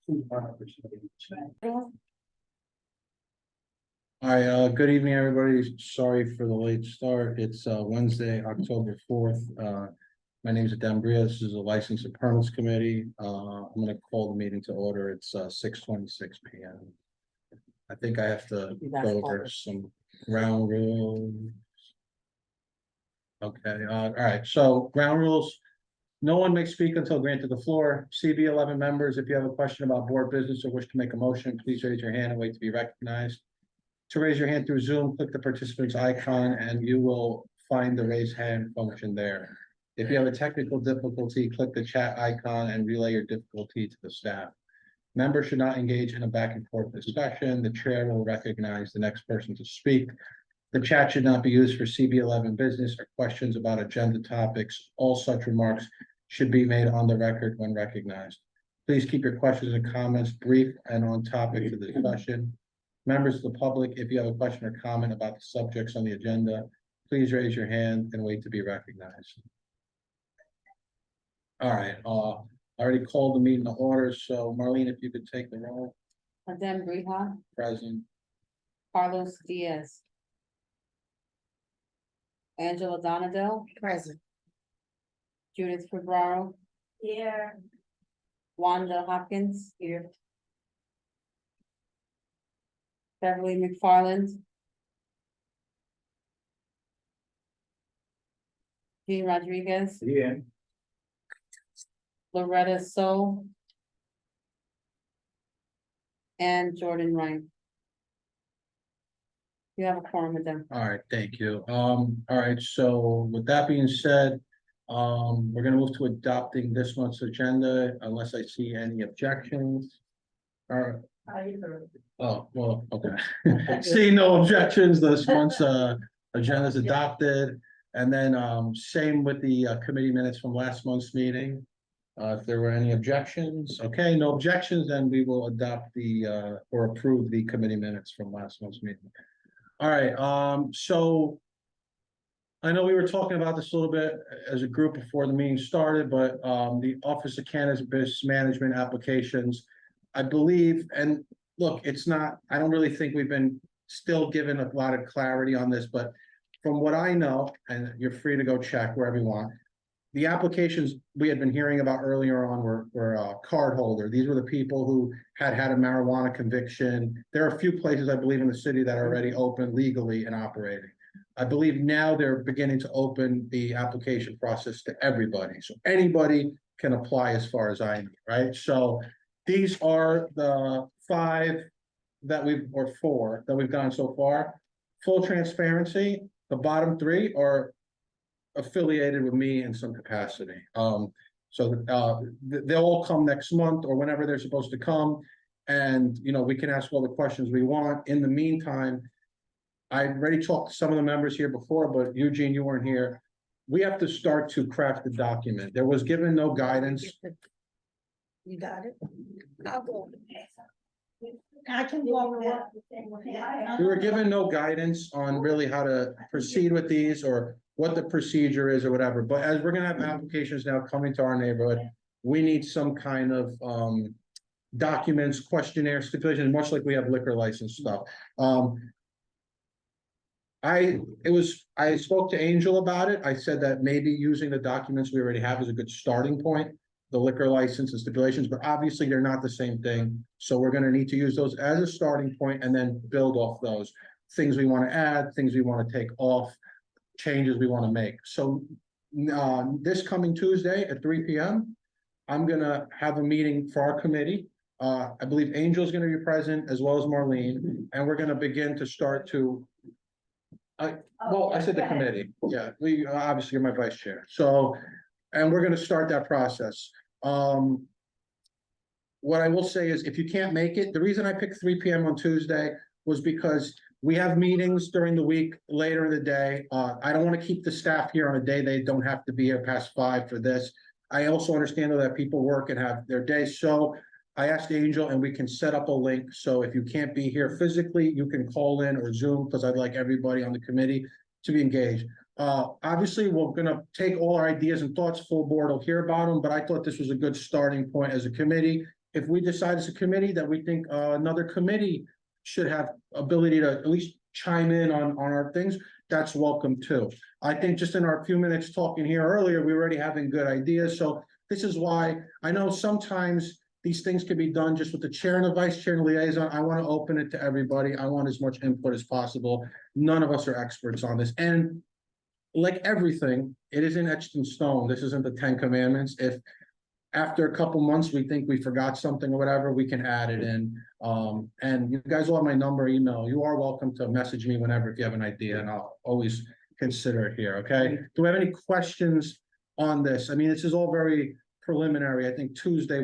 Hi, good evening, everybody. Sorry for the late start. It's Wednesday, October 4th. My name is Dambria. This is a license and permits committee. I'm gonna call the meeting to order. It's 6:26 p.m. I think I have to go over some ground rules. Okay, all right, so ground rules. No one may speak until granted the floor. CB11 members, if you have a question about board business or wish to make a motion, please raise your hand and wait to be recognized. To raise your hand through Zoom, click the participants icon and you will find the raise hand function there. If you have a technical difficulty, click the chat icon and relay your difficulty to the staff. Members should not engage in a back and forth discussion. The chair will recognize the next person to speak. The chat should not be used for CB11 business or questions about agenda topics. All such remarks should be made on the record when recognized. Please keep your questions and comments brief and on topic for the discussion. Members of the public, if you have a question or comment about the subjects on the agenda, please raise your hand and wait to be recognized. All right, I already called the meeting to order, so Marlene, if you could take the roll. Adem Briha, Present. Carlos Diaz. Angela Donadell, Present. Judith Ferraro, Here. Wanda Hopkins. Here. Beverly McFarland. Jean Rodriguez, Yeah. Loretta So. And Jordan Wright. You have a quorum with them. All right, thank you. All right, so with that being said, we're gonna move to adopting this month's agenda unless I see any objections. All right. Oh, well, okay. See no objections, this month's agenda is adopted. And then same with the committee minutes from last month's meeting. If there were any objections, okay, no objections, then we will adopt the or approve the committee minutes from last month's meeting. All right, so I know we were talking about this a little bit as a group before the meeting started, but the Office of Cannabis Management applications, I believe, and look, it's not, I don't really think we've been still given a lot of clarity on this, but from what I know, and you're free to go check wherever you want, the applications we had been hearing about earlier on were card holder. These were the people who had a marijuana conviction. There are a few places, I believe, in the city that are already open legally and operating. I believe now they're beginning to open the application process to everybody. So anybody can apply as far as I know, right? So these are the 5 that or 4 that we've done so far. Full transparency, the bottom 3 are affiliated with me in some capacity. So they'll all come next month or whenever they're supposed to come. And, you know, we can ask all the questions we want. In the meantime, I already talked to some of the members here before, but Eugene, you weren't here. We have to start to craft the document. There was given no guidance. You got it? I'll go. I can walk that. We were given no guidance on really how to proceed with these or what the procedure is or whatever. But as we're gonna have applications now coming to our neighborhood, we need some kind of documents, questionnaire stipulations, much like we have liquor license stuff. I spoke to Angel about it. I said that maybe using the documents we already have is a good starting point, the liquor license and stipulations, but obviously they're not the same thing. So we're gonna need to use those as a starting point and then build off those things we want to add, things we want to take off, changes we want to make. So this coming Tuesday at 3 p.m., I'm gonna have a meeting for our committee. I believe Angel's gonna be present as well as Marlene, and we're gonna begin to start to I said the committee, yeah, we obviously you're my vice chair, so, and we're gonna start that process. What I will say is if you can't make it, the reason I picked 3 p.m. on Tuesday was because we have meetings during the week, later in the day. I don't want to keep the staff here on a day they don't have to be here past 5 for this. I also understand though that people work and have their days, so I asked Angel and we can set up a link. So if you can't be here physically, you can call in or Zoom because I'd like everybody on the committee to be engaged. Obviously, we're gonna take all our ideas and thoughts, full board will hear about them, but I thought this was a good starting point as a committee if we decide as a committee that we think another committee should have ability to at least chime in on our things, that's welcome too. I think just in our few minutes talking here earlier, we were already having good ideas, so this is why I know sometimes these things can be done just with the chair and the vice chair and liaison. I want to open it to everybody. I want as much input as possible. None of us are experts on this, and like everything, it isn't etched in stone. This isn't the Ten Commandments. If after a couple months, we think we forgot something or whatever, we can add it in. And you guys all have my number, email. You are welcome to message me whenever if you have an idea, and I'll always consider it here, okay? Do we have any questions on this? I mean, this is all very preliminary. I think Tuesday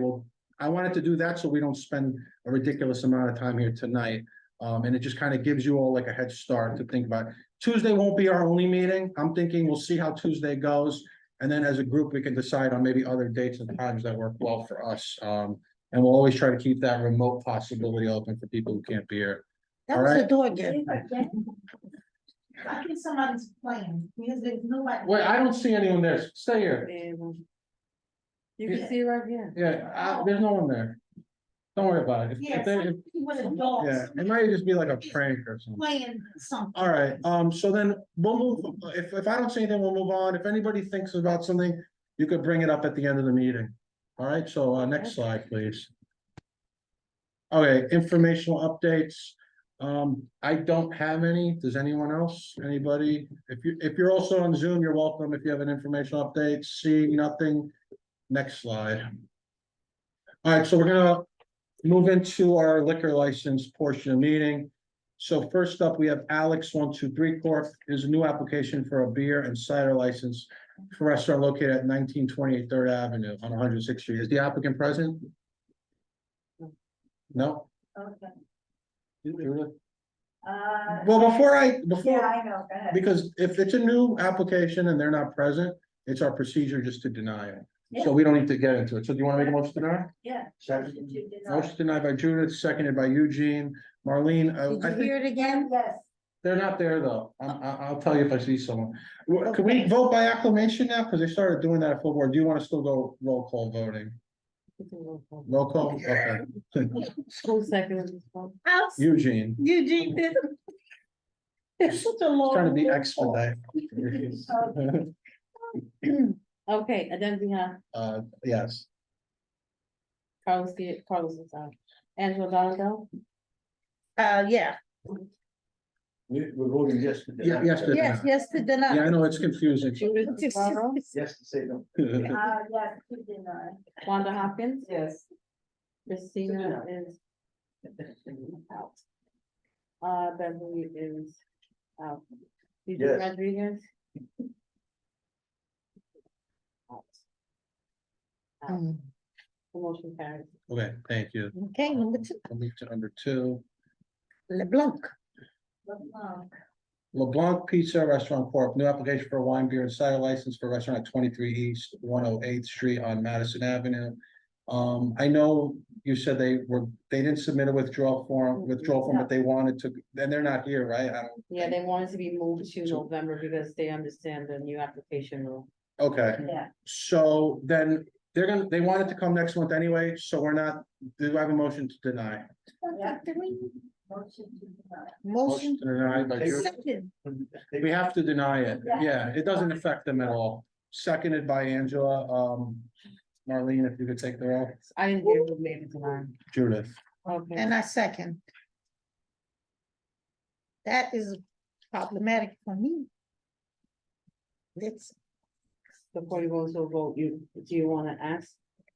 I wanted to do that so we don't spend a ridiculous amount of time here tonight. And it just kind of gives you all like a head start to think about. Tuesday won't be our only meeting. I'm thinking we'll see how Tuesday goes. And then as a group, we can decide on maybe other dates and times that work well for us. And we'll always try to keep that remote possibility open for people who can't be here. That All was the right. door again. I think somebody's playing, because there's nobody. Wait, I don't see anyone there. Stay here. You can see right here. Yeah, there's no one there. Don't worry about it. Yes, If with adults yeah, it might just be like a prank or something. playing something. All right, so then we'll move, if I don't see anything, we'll move on. If anybody thinks about something, you could bring it up at the end of the meeting. All right, so next slide, please. Okay, informational updates. I don't have any. Does anyone else? Anybody? If you're also on Zoom, you're welcome. If you have an informational update, see nothing. Next slide. All right, so we're gonna move into our liquor license portion of the meeting. So first up, we have Alex 123 Corp. Is a new application for a beer and cider license for a restaurant located at 1928 Third Avenue on 106th Street. Is the applicant present? No? Okay. Well, before Yeah, I know, go ahead. because if it's a new application and they're not present, it's our procedure just to deny it. Yeah. So we don't need to get into it. So do you want to make a motion to deny? Yeah. Second. Motion denied by Judith, seconded by Eugene. Marlene, Did I you think hear it again? Yes. they're not there though. I'll tell you if I see someone. Can we vote by acclamation now? Because they started doing that at full board. Do you want to still go roll call voting? Roll call, okay. School second. House, Eugene, Eugene did. It's such a long. trying to be expedite. Okay, and then we have Yes. Carlos is out. Angela Donato, Yeah, We're voting yes to Yeah, deny. yes, to yes, deny. yes to deny. Yeah, I know, it's confusing. Judith Navarro, Yes to say no. Yes, you deny. Wanda Hopkins. Yes. Christina is out. Beverly is out. Eugene Yes. Rodriguez. Out. Out. Mm. The motion carries. Okay, thank you. Okay, number two, I'll move to number 2. LeBlanc. LeBlanc Pizza Restaurant Corp., new application for a wine, beer, and cider license for a restaurant at 23 East 108th Street on Madison Avenue. I know you said they didn't submit a withdrawal form, but they wanted to, and they're not here, right? Yeah, they wanted to be moved to November because they understand the new application rule. Okay, Yeah. so then they wanted to come next month anyway, so we're not, do I have a motion to deny? Yeah. Motion to deny. Motion. To deny by Judith. Second. We have to deny it. Yeah. Yeah, it doesn't affect them at all. Seconded by Angela. Marlene, if you could take the roll. I didn't hear who made it tonight. Judith. Okay, And I second. That is problematic for me. It's, before you go to a vote, do you wanna ask?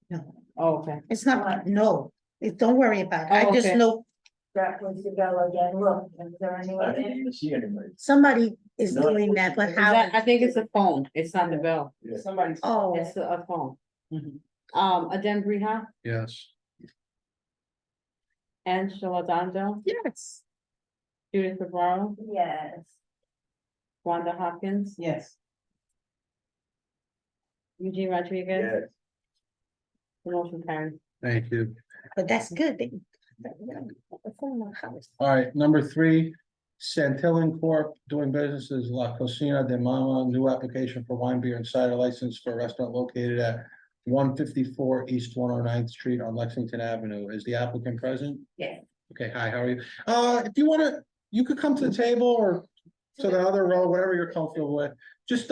no, Oh, okay. it's not, no, don't worry about it. I Oh, just okay. know That was the go again. Look, is there I anyone didn't in? even see anybody. somebody is No. doing that, but Is how? that, I think it's a phone, it's not the bell. Yeah. Somebody's. Oh. It's a phone. Adem Briha, Yes. Angela Dondo, Yes. Judith Navarro, Yes. Wanda Hopkins, Yes. Eugene Rodriguez, Yes. the motion carries. Thank you. But that's good. All right, number 3, Santillan Corp. doing business as La Cocina de Mama, new application for wine, beer, and cider license for a restaurant located at 154 East 109th Street on Lexington Avenue. Is the applicant present? Yes. Okay, hi, how are you? If you wanna, you could come to the table or to the other row, whatever you're comfortable with. Just,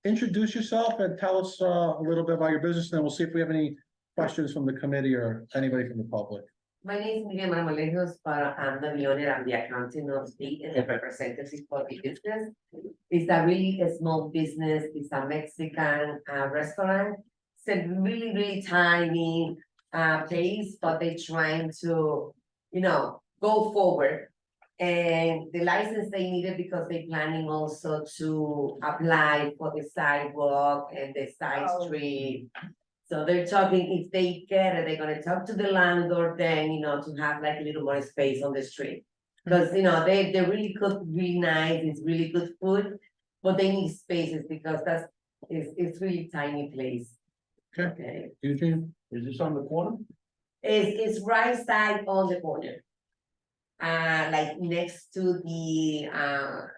introduce yourself and tell us, a little bit about your business, and then we'll see if we have any questions from the committee or anybody from the public. My name is Miriam Marmolejo, but I'm the owner and the accountant of the and the representative for the business. It's a really a small business. It's a Mexican restaurant. It's a really tiny place, but they're trying to, go forward. And the license they needed because they're planning also to apply for the sidewalk and the side street. So they're talking, if they get it, they're gonna talk to the landlord then, to have like a little more space on the street. Because, they really cook really nice, it's really good food, but they need spaces because it's really tiny place. Okay. Eugene? Is this on the corner? It's right side on the corner. Like next to the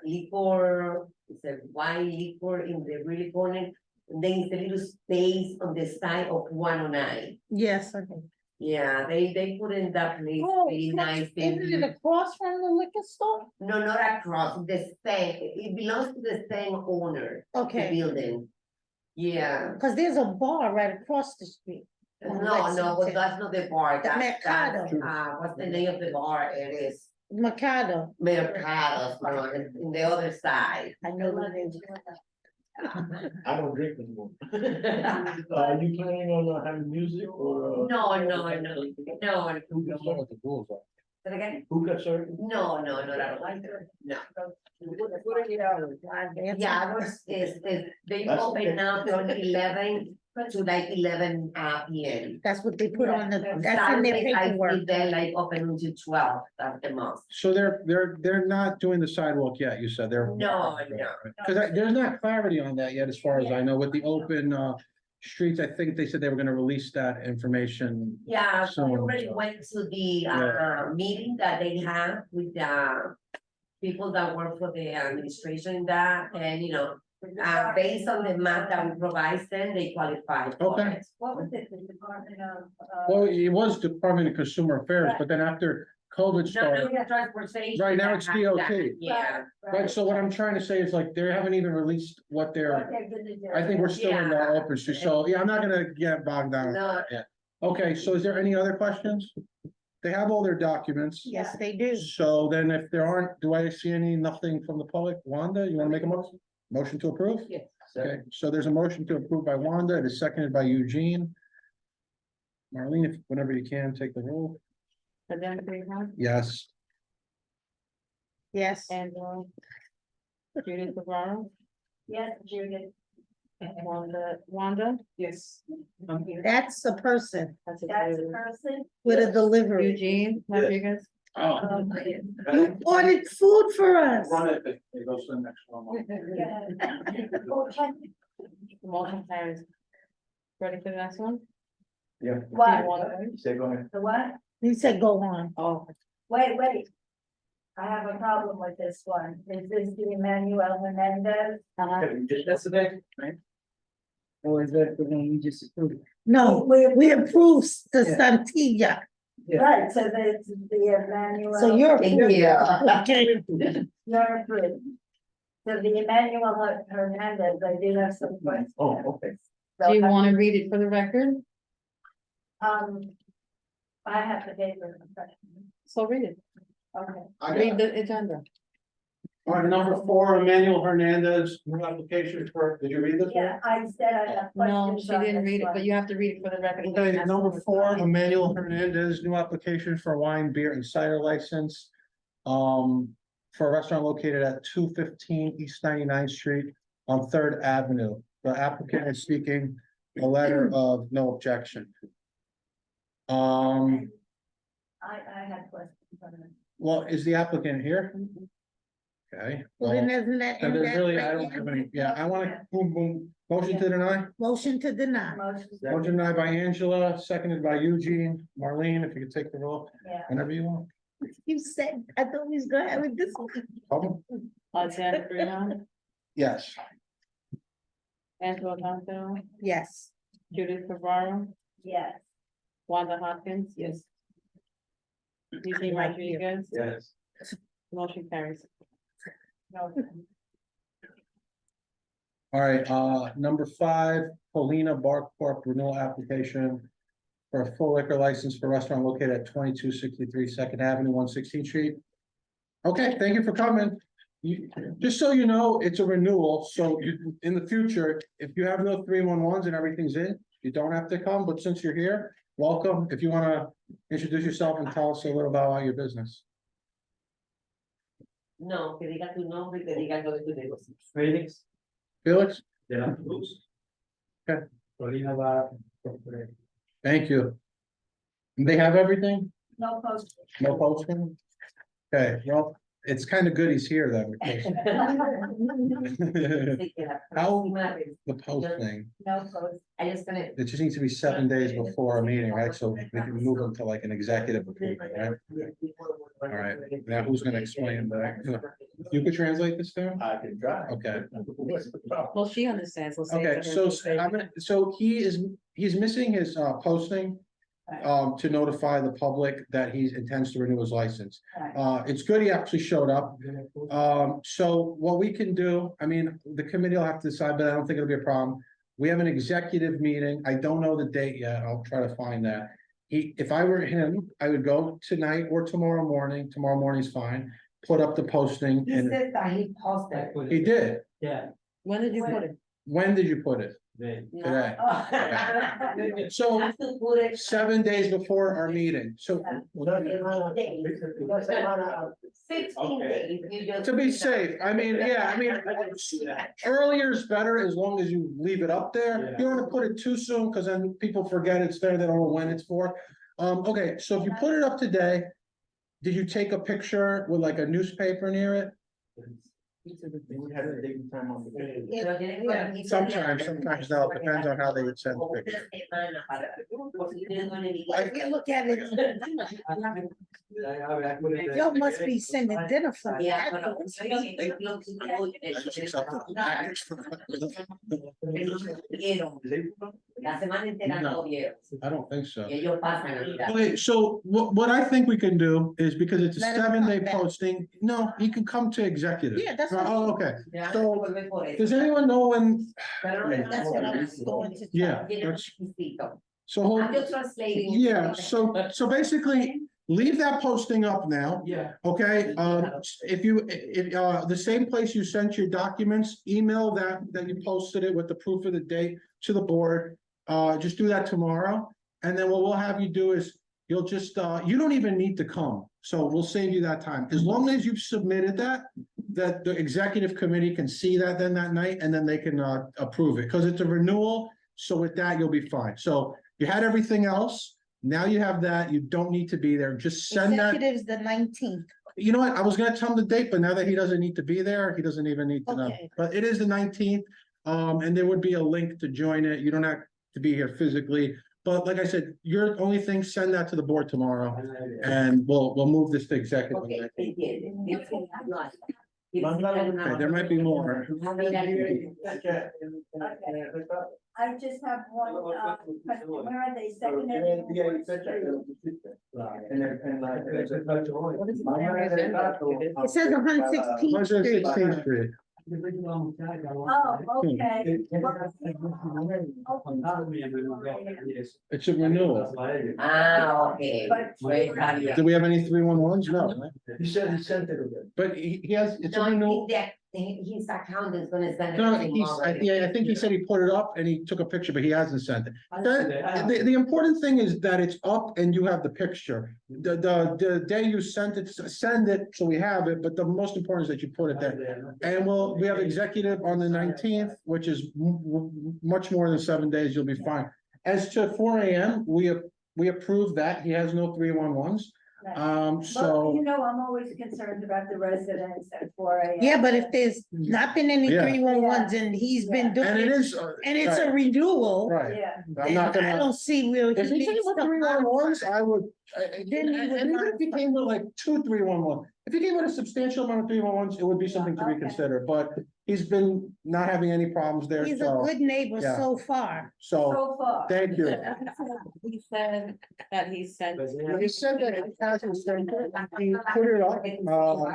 liquor, it's a wine liquor in the really corner. And then it's a little space on the side of 109. Yes, okay. Yeah, they put in that place Oh, really nice. Isn't it across from the liquor store? No, not across, the same, it belongs to the same owner, the Okay, building. Yeah, cause there's a bar right across the street. On no, but Lexington. that's not the bar, The that's, Mercado. what's the name of the bar? It is Mercado. Mercados, but in the other side. I know what it is. I don't drink anymore. Are you planning on having music or? No. Who got served? The rules are. But again, Who got served? no, not at all, no. Yeah, I was, they That's open okay. now from 11 to like 11 PM. That's what they put on the, that's in their Saturdays, I paperwork. think they're like open until 12 of the month. So they're not doing the sidewalk yet, you said they're. No. Cause there's not clarity on that yet, as far as I know, with the open, streets, I think they said they were gonna release that information. Yeah, So- we already went to the meeting that they have with the people that work for the administration in that, and based on the map that we provide them, they qualify for Okay. it. What was it, the Department of? Well, it was Department of Consumer Affairs, but then after COVID No, started, no, transportation. Right now that it's has that, DOT. Yeah. right, so what I'm trying to say is like, they haven't even released what they're, I think we're still in the Yeah. open street, so, yeah, I'm not gonna get bogged down. No. Okay, so is there any other questions? They have all their documents. Yes, they do. So then if there aren't, do I see nothing from the public? Wanda, you wanna make a motion? Motion to approve? Yes. Okay, so there's a motion to approve by Wanda, it is seconded by Eugene. Marlene, if whenever you can, take the roll. Identify her, Yes. Yes. and, Judith Guevara, Yes, Judith. Wanda, Yes. That's a person that's a That's a Judith. person. with a delivery. Eugene Rodriguez, Oh. You ordered food for us. Run it, it goes to the next one. motion carries. Ready for the next one? Yeah. Do you What? want to wait? Say, go ahead. The what? He said, go on. Oh, Wait. I have a problem with this one. Is this the Emmanuel Hernandez? That's the thing, right? Or is that the one we just approved? No, we approved the Santilla, Yeah. Right, so that's the Emmanuel. so you're. Thank approved. you. Okay. You're approved. So the Emmanuel Hernandez, I do have some questions. Oh, okay. So, do you want to read it for the record? I have the paper. So read it, Okay. read the agenda. All right, number 4, Emmanuel Hernandez, new application for, did you read this one? Yeah, I said I have No, questions. she on didn't this read it, one. but you have to read it for the record. Okay, number 4, Emmanuel Hernandez, new application for wine, beer and cider license. For a restaurant located at 215 East 99th Street on 3rd Avenue. The applicant is seeking a letter of no objection. I had questions on it. Well, is the applicant here? Okay. Well, then isn't that? So in there's that really, I right don't there? have any, yeah, I wanna, boom, motion to deny? Motion to deny. Motion, Motion denied by Angela, seconded by Eugene. Marlene, if you could take the roll, yeah. whenever you want. You said, I thought we was gonna have it this week. Problem? Alexander Bruno, Yes. Angela Tonto, Yes. Judith Guevara, Yes. Wanda Hopkins, yes. Eugene Rodriguez, Yes. motion carries. No. All right, number 5, Polina Bar Corp. renewal application for a full liquor license for a restaurant located at 2263 Second Avenue, 116th Street. Okay, thank you for coming. Just so you know, it's a renewal, so you, in the future, if you have no 311s and everything's in, you don't have to come, but since you're here, welcome. If you wanna introduce yourself and tell us a little about your business. No, que diga tu nombre y que diga lo de tu negocio. Felix Felix, de la Cruz. Okay. Polina Bar. thank you. They have everything? No post. No posting? Okay, well, it's kind of good he's here then, because How- the posting, No post. I just gonna. it just needs to be 7 days before a meeting, right? So we can move them to like an executive approval, right? All right, now who's gonna explain that? You could translate this there? I can try. Okay, Well, she understands. We'll say it okay, to her. so he's missing his posting. To notify the public that he intends to renew his license. It's good he actually showed up. So what we can do, I mean, the committee will have to decide, but I don't think it'll be a problem. We have an executive meeting. I don't know the date yet. I'll try to find that. If I were him, I would go tonight or tomorrow morning. Tomorrow morning's fine. Put up the posting He and said that he posted. he did. Yeah. When did you put it? When did you put it? They. Today. You So have to put it. 7 days before our meeting. So 16 days. You just- to be safe, I mean, yeah, I mean, earlier is better as long as you leave it up there. You don't wanna put it too soon, cause then people forget it's there, they don't know when it's for. Okay, so if you put it up today, did you take a picture with like a newspaper near it? They would have to take time on the day. Pero tiene que poner- Sometimes no, it depends on how they would send the picture. I can look at it. Y'all must be sending dinner from. Yeah, pero- La semana entera No. no vieron. I don't think so. Y ellos pasan a mirar. Okay, so what I think we can do is because it's a Let him 7 day come back. posting, no, he can come to executive. Yeah, that's what- Oh, okay. Ya, So, vuelve por eso. Does anyone know when? Pero That's what I was going to. Yeah, Tiene un that's, requisito. so hold. I'm just translating. Yeah, so basically, leave that posting up now, Yeah. okay? If the same place you sent your documents, email that you posted it with the proof of the date to the board. Just do that tomorrow, and then what we'll have you do is, you'll just, you don't even need to come. So we'll save you that time, as long as you've submitted that the executive committee can see that then that night, and then they can approve it, because it's a renewal. So with that, you'll be fine. So you had everything else. Now you have that. You don't need to be there. Just send that. Executives the 19th. You know what? I was gonna tell him the date, but now that he doesn't need to be there, he doesn't even need to know. Okay. But it is the 19th. And there would be a link to join it. You don't have to be here physically. But like I said, your only thing, send that to the board tomorrow, and we'll move this to executive. Okay, entiende. Okay, there might be more. I just have one, question. Where are they? Secondary? It says 116th Street. 116th Street. Oh, okay. It's a renewal. Ah, okay. But- Pues, está bien. Do we have any 311s? No, right? He said he sent it again. But he has, it's a No, renewal. his account is gonna send. No, everything already. I think he said he put it up and he took a picture, but he hasn't sent it. The important thing is that it's up and you have the picture. The day you sent it, send it, so we have it, but the most important is that you put it there. And we have executive on the 19th, which is much more than 7 days, you'll be fine. As to 4 AM, we approve that, he has no 311s. Well, So, you know, I'm always concerned about the residents at 4 AM. Yeah, but if there's not been any Yeah. 311s and he's been doing and it it, is. and it's a renewal. Right, Yeah. I'm not I gonna, don't see where. if he he came needs with to 311s, I would And Then he would even not- if he came with like 2 311, if he came with a substantial amount of 311s, it would be something to Okay. reconsider, but he's been not having any problems there, He's a so, good neighbor yeah. so far. so, So far. thank you. He said that he sent. He said that it hasn't sent it, he put it up,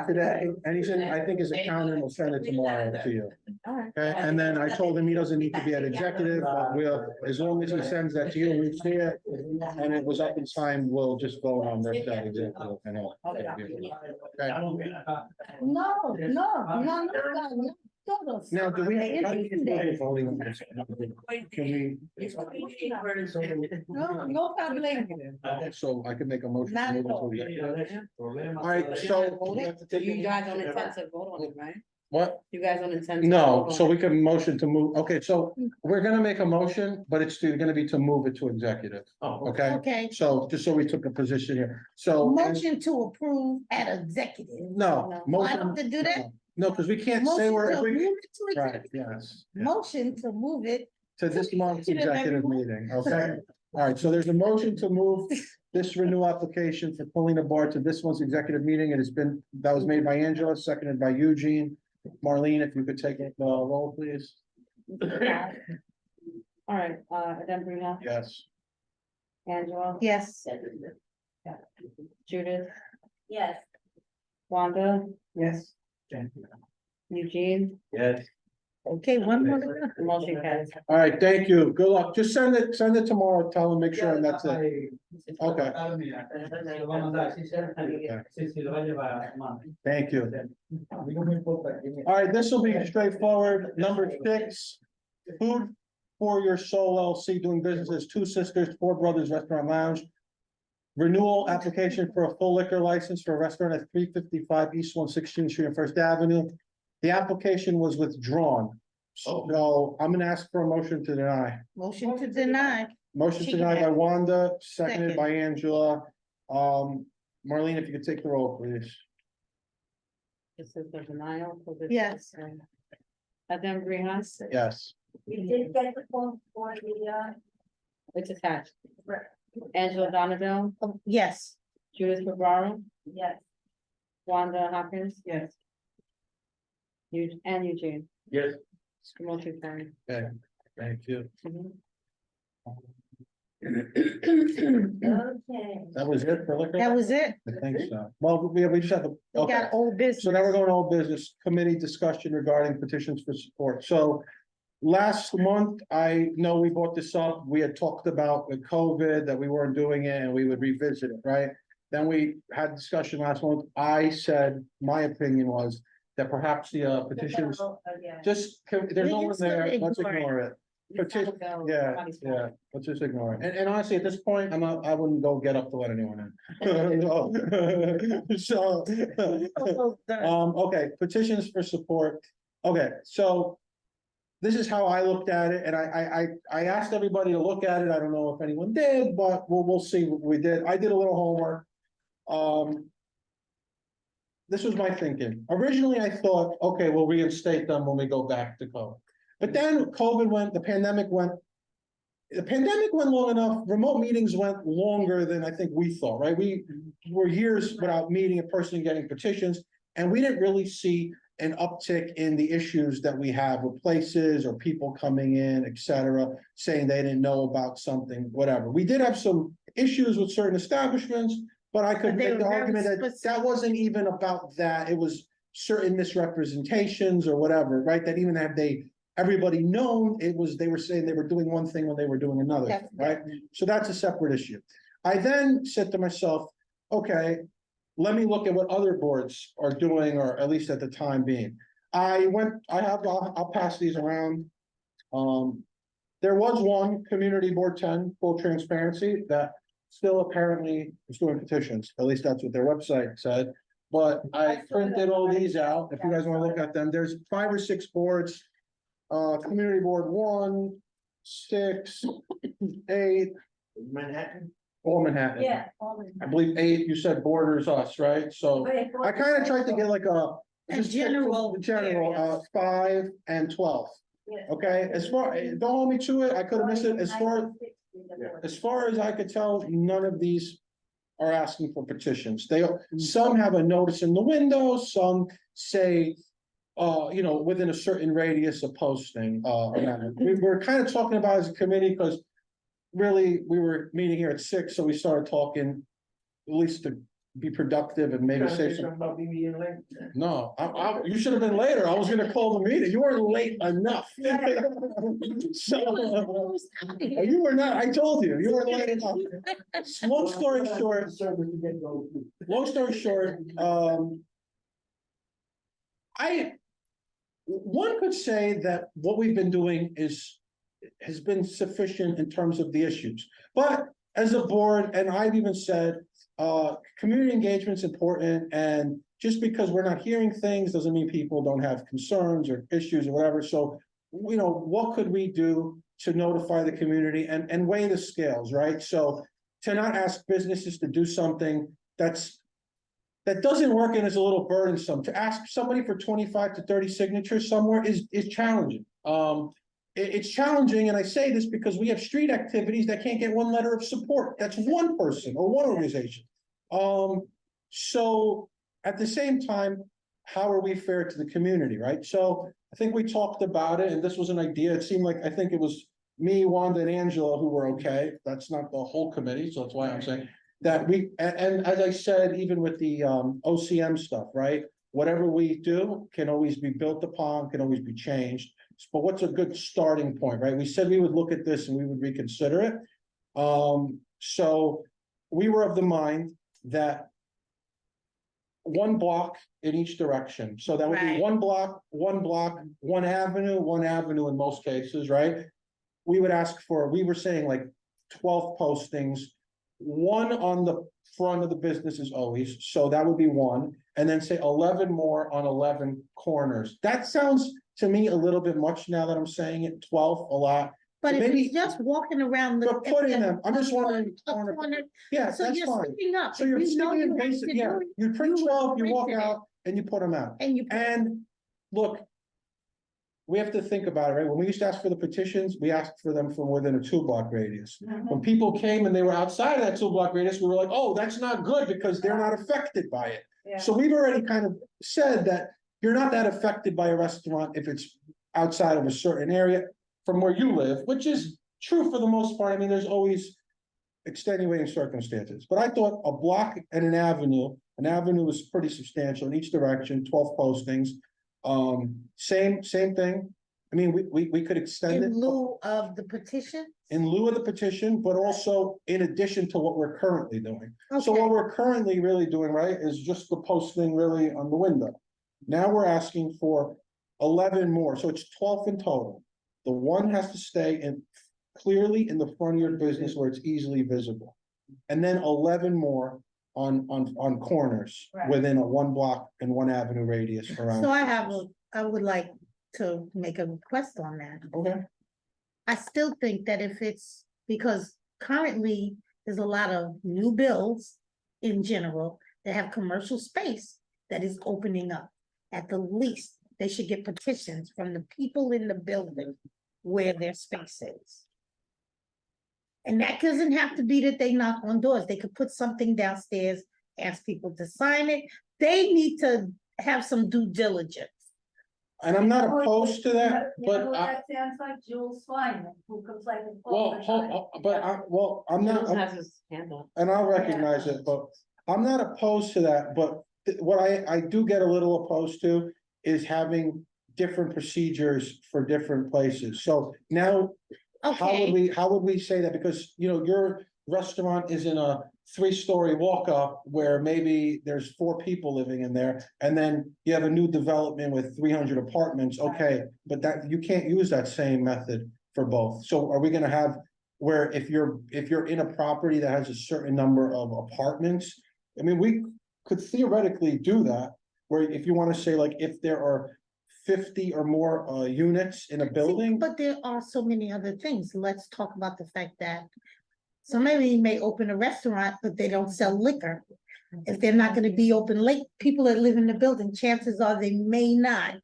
today, and he said, I think his accountant will send it tomorrow to you. Alright. Okay, and then I told him he doesn't need to be at executive, but we'll, as long as he sends that to you, we see it. And it was up in time, we'll just vote on this, that executive and all. Okay. No. Todos. Now, do we? how do you It's feel there. voting on this? Can we, No problem. so I can make a motion. Not to at move all. into executive? All right, so. You guys don't intend to vote on it, right? What? You guys don't intend. to No, vote on so it? we can motion to move, okay, so we're gonna make a motion, but it's gonna be to move it to executive, Oh, okay? Okay, So, just so we took a position here, so. motion to approve at executive. No. Do I have motion. to do that? No, because we can't say Motion we're, to if we, move it to right, executive. yes. Motion to move it. To this month's Executive, executive everyone. meeting, okay? All right, so there's a motion to move this renewal application for pulling the board to this month's executive meeting. It has been, that was made by Angela, seconded by Eugene. Marlene, if you could take the roll, please. Alright, Denbrina, Yes. Angela. Yes. Judith, Yes. Wanda, Yes. Eugene, Yes. Okay, one more. to go. motion carries. All right, thank you. Good luck. Just send it tomorrow. Tell them, make sure, and that's it. Okay. Thank you. All right, this will be straightforward. Number 6, Food for Your Soul LLC doing business as Two Sisters, Four Brothers Restaurant Lounge. Renewal application for a full liquor license for a restaurant at 355 East 116th Street and First Avenue. The application was withdrawn. So I'm gonna ask for a motion to deny. Motion to deny. Motion She denied can by have it. Wanda, seconded Second. by Angela. Marlene, if you could take the roll, please. This is the denial. for this. Yes. Denbrina, Yes. You did get the phone for the, it's attached. Right. Angela Donaville, Oh, yes. Judith Rivera, yes. Wanda Hopkins. Yes. And Eugene, Yes. motion carries. Okay, thank you. Mhm. Okay. That was it for liquor? That was it. I think so. Well, we just have to, We okay. got old business. So now we're going to old business committee discussion regarding petitions for support. So last month, I know we brought this up. We had talked about the COVID, that we weren't doing it and we would revisit it, right? Then we had discussion last month. I said, my opinion was that perhaps the petitions, just, there's no one there, let's ignore it. Petition, yeah, yeah, let's just ignore it. And honestly, at this point, I wouldn't go get up to let anyone in. So, okay, petitions for support. Okay, so this is how I looked at it, and I asked everybody to look at it. I don't know if anyone did, but we'll see what we did. I did a little homework. This was my thinking. Originally, I thought, okay, we'll reinstate them when we go back to COVID. But then COVID went, the pandemic went long enough, remote meetings went longer than I think we thought, right? We were years without meeting a person and getting petitions, and we didn't really see an uptick in the issues that we have with places or people coming in, et cetera, saying they didn't know about something, whatever. We did have some issues with certain establishments, but I could But they make the were very argument that that specific. wasn't even about that. It was certain misrepresentations or whatever, right? That even had everybody known, they were saying they were doing one thing when they were doing another, thing, right? So that's a separate issue. I then said to myself, okay, let me look at what other boards are doing, or at least at the time being. I'll pass these around. There was one, Community Board 10, full transparency, that still apparently is doing petitions, at least that's what their website said. But I printed all these out, if you guys wanna look at them, there's 5 or 6 boards. Community Board 1, 6, 8, Manhattan. all Manhattan. Yeah. I believe 8, you said borders us, right? So I kind of tried to get like a. A just pick general the general, area. 5 and 12, Yeah. okay, don't hold me to it, I could have missed it, as far as I could tell, none of these are asking for petitions. Some have a notice in the window, some say, within a certain radius of posting, around it. We're kind of talking about as a committee, because really, we were meeting here at 6, so we started talking, at least to be productive and maybe Trying to say say something. something about me being late. No, you should have been later. I was gonna call the meeting. You weren't late enough. So, you were not, I told you, you were late enough. Long story short, long story short, one could say that what we've been doing has been sufficient in terms of the issues. But as a board, and I've even said, community engagement is important, and just because we're not hearing things doesn't mean people don't have concerns or issues or whatever. So, what could we do to notify the community and weigh the scales, right? So to not ask businesses to do something that doesn't work and is a little burdensome. To ask somebody for 25 to 30 signatures somewhere is challenging. It's challenging, and I say this because we have street activities that can't get one letter of support. That's one person or one organization. So at the same time, how are we fair to the community, right? So I think we talked about it, and this was an idea. It seemed like, I think it was me, Wanda, and Angela who were okay. That's not the whole committee, so that's why I'm saying that and as I said, even with the OCM stuff, right? Whatever we do can always be built upon, can always be changed. But what's a good starting point, right? We said we would look at this and we would reconsider it. So we were of the mind that one block in each direction. So that would be Right. one block, one avenue in most cases, right? We were saying like 12 postings, one on the front of the business is always, so that would be one, and then say 11 more on 11 corners. That sounds to me a little bit much now that I'm saying it, 12, a lot. But if Maybe- it's just walking around the. But put in them, I'm just wondering. A corner, Yeah, so that's you're fine. sticking up. So you're If you know sticking in you have basic, to yeah, do it, you print you 12, you walk print it. out and you put them out. And you. And look, we have to think about it, right? When we used to ask for the petitions, we asked for them from within a 2-block radius. When people came and they were outside of that 2-block radius, we were like, oh, that's not good because they're not affected by it. Yeah. So we've already kind of said that you're not that affected by a restaurant if it's outside of a certain area from where you live, which is true for the most part. I mean, there's always extenuating circumstances, but I thought a block and an avenue is pretty substantial in each direction, 12 postings. Same thing. I mean, we could extend it In lieu of the petition? in lieu of the petition, but also in addition to what we're currently doing. So Okay. what we're currently really doing, right, is just the posting really on the window. Now we're asking for 11 more, so it's 12 in total. The one has to stay clearly in the front of your business where it's easily visible. And then 11 more on corners Right. within a 1-block and 1 avenue radius around. So I would like to make a request on that. Okay, I still think that if it's, because currently there's a lot of new builds in general that have commercial space that is opening up. At the least, they should get petitions from the people in the building where their space is. And that doesn't have to be that they knock on doors. They could put something downstairs, ask people to sign it. They need to have some due diligence. and I'm not opposed to that, You know but who I, that sounds like Jules Swinton, who complained. well, I'm Jules not, has his hand up. and I'll recognize it, but I'm not opposed to that, but what I do get a little opposed to is having different procedures for different places. So now, Okay, how would we say that? Because, your restaurant is in a 3-story walk-up where maybe there's 4 people living in there, and then you have a new development with 300 apartments, okay, but that, you can't use that same method for both. So are we gonna have where if you're in a property that has a certain number of apartments, I mean, we could theoretically do that, where if you wanna say, like, if there are 50 or more units in a building. but there are so many other things. Let's talk about the fact that somebody may open a restaurant, but they don't sell liquor. If they're not gonna be open late, people that live in the building, chances are they may not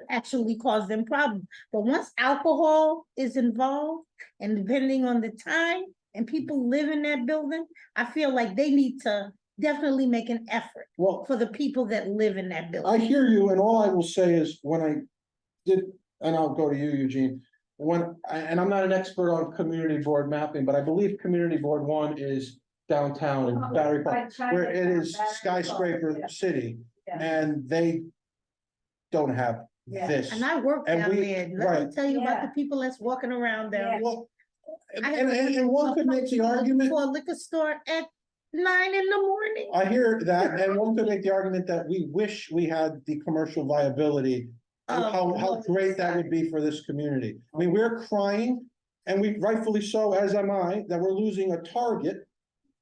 actually cause them problems. But once alcohol is involved, and depending on the time, and people live in that building, I feel like they need to definitely make an effort Well, for the people that live in that I building. hear you, and all I will say is when I did, and I'll go to you, Eugene. And I'm not an expert on community board mapping, but I believe community board one is downtown in Battery Park, where it is skyscraper city, Yeah. and they don't have Yeah. this. And I work And down we- there, let me right. tell you about the Yeah. people that's walking around down Yeah. there. Well, I had and one could make the argument. For a liquor store at 9 in the morning. I hear that, and one could make the argument that we wish we had the commercial viability. And how great that would be for this community. I mean, we're crying, and we rightfully so, as am I, that we're losing a Target.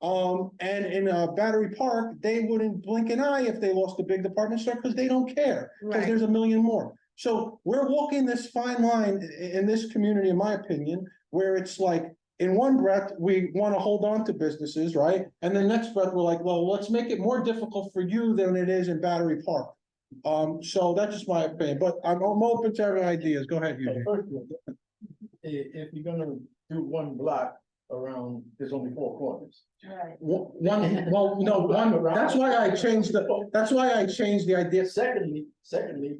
And in Battery Park, they wouldn't blink an eye if they lost a big department store, because they don't care, because Right. there's a million more. So we're walking this fine line in this community, in my opinion, where it's like, in one breath, we want to hold on to businesses, right? And the next breath, we're like, well, let's make it more difficult for you than it is in Battery Park. So that's just my opinion, but I'm open to every ideas. Go ahead, So Eugene. first of all, if you're gonna do one block around, there's only 4 corners. Right. That's why I changed the idea. Secondly,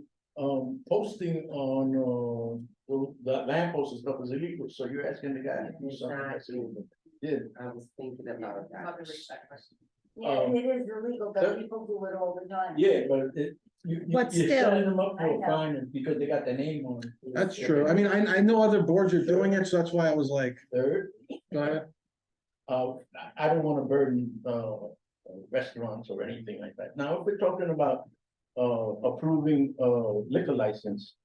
posting on, the lamp post and stuff is illegal, so you're asking the guy to do something that's illegal. Yeah, I was thinking about that. Yeah, it is illegal, but people do it all the time. yeah, but you're But still, setting them up I for a know. fine because they got their name on it. That's true. I mean, I know other boards are doing it, so that's why I was like, Third, go ahead. I don't wanna burden, restaurants or anything like that. Now, if we're talking about, approving, liquor license,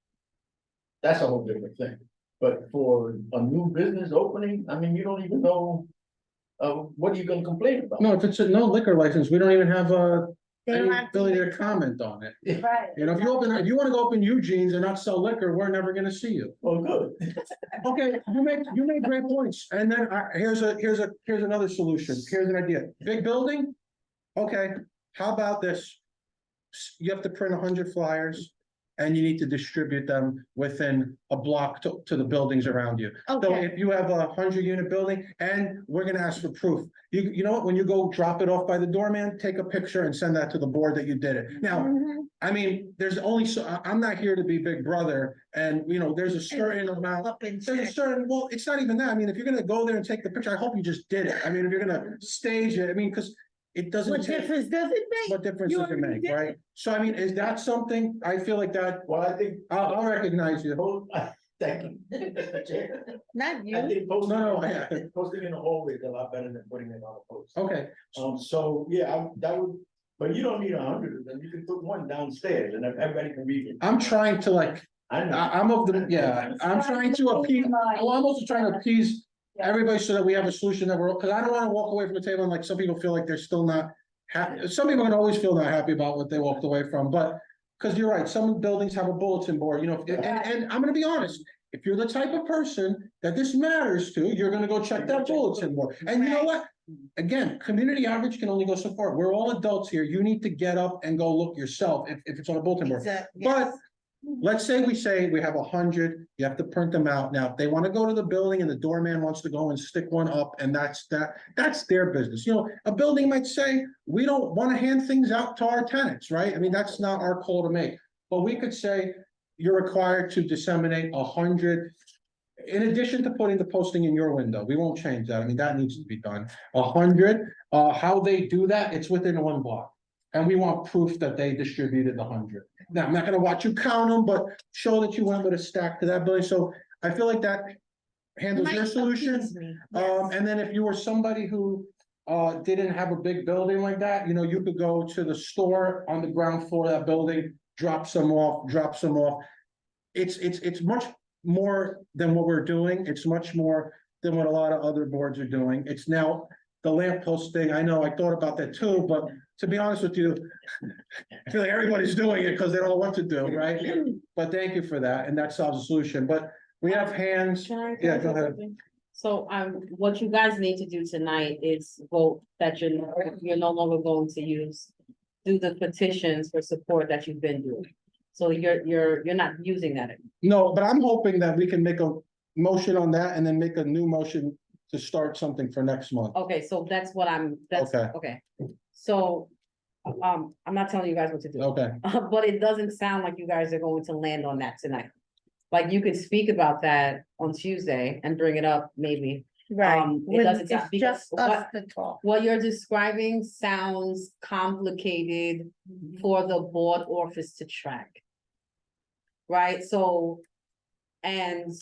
that's a whole different thing. But for a new business opening, I mean, you don't even know, what are you gonna complain about? No, if it's a no liquor license, we don't even have they any don't have to. ability to comment on it. Right. You know, if you wanna go open Eugene's and not sell liquor, we're never gonna see you. Oh, good. Okay, you make great points, and then here's another solution, here's an idea, big building? Okay, how about this? You have to print 100 flyers, and you need to distribute them within a block to the buildings around you. So Okay, if you have a 100-unit building, and we're gonna ask for proof, you know what, when you go drop it off by the doorman, take a picture and send that to the board that you did it. Now, Mhm. I mean, there's only so, I'm not here to be Big Brother, and you know, there's a certain amount. Up and There's a check. certain, well, it's not even that. I mean, if you're gonna go there and take the picture, I hope you just did it. I mean, if you're gonna stage it, I mean, because it doesn't What take, difference does it make? what difference You does it already make, did right? So I mean, is that something, I feel like that, Well, I think. I'll recognize you. Thank you, Mr. Chair. Not I you. think posting, No, yeah. posting in the hallway is a lot better than putting it on a post. Okay, So, yeah, that would, but you don't need 100 of them, you can put one downstairs and everybody can read it. I'm trying to like, I know. I'm of the, yeah, I'm trying to appease, well, I'm also trying to appease everybody so that we have a solution that we're, because I don't want to walk away from the table and like some people feel like they're still not happy. Some people can always feel not happy about what they walked away from, but because you're right, some buildings have a bulletin board, you know, and I'm gonna be honest. If you're the type of person that this matters to, you're gonna go check that bulletin board. And you know what? Again, community average can only go so far. We're all adults here. You need to get up and go look yourself if it's on a bulletin board. Exactly. But let's say we have 100, you have to print them out. Now, if they want to go to the building and the doorman wants to go and stick one up, and that's their business. You know, a building might say, we don't want to hand things out to our tenants, right? I mean, that's not our call to make. But we could say, you're required to disseminate 100. In addition to putting the posting in your window, we won't change that. I mean, that needs to be done. 100, how they do that, it's within one block. And we want proof that they distributed the 100. Now, I'm not gonna watch you count them, but show that you went with a stack to that building. So I feel like that handles your Might solution. appease me, yes. And then if you were somebody who didn't have a big building like that, you know, you could go to the store on the ground floor of that building, drop some off. It's much more than what we're doing. It's much more than what a lot of other boards are doing. It's now the lamppost thing. I know I thought about that too, but to be honest with you, I feel like everybody's doing it because they don't know what to do, right? But thank you for that, and that solves the solution. But we have hands. Can I Yeah, say go ahead. something? So, what you guys need to do tonight is vote that you're no longer going to do the petitions for support that you've been doing. So you're not using that anymore. No, but I'm hoping that we can make a motion on that and then make a new motion to start something for next month. Okay, so that's what that's, Okay. okay. So, I'm not telling you guys what to do. Okay, But it doesn't sound like you guys are going to land on that tonight. Like, you could speak about that on Tuesday and bring it up, maybe. Right, It when doesn't it's sound, because just us to talk. what you're describing sounds complicated for the board office to track. Right, so. And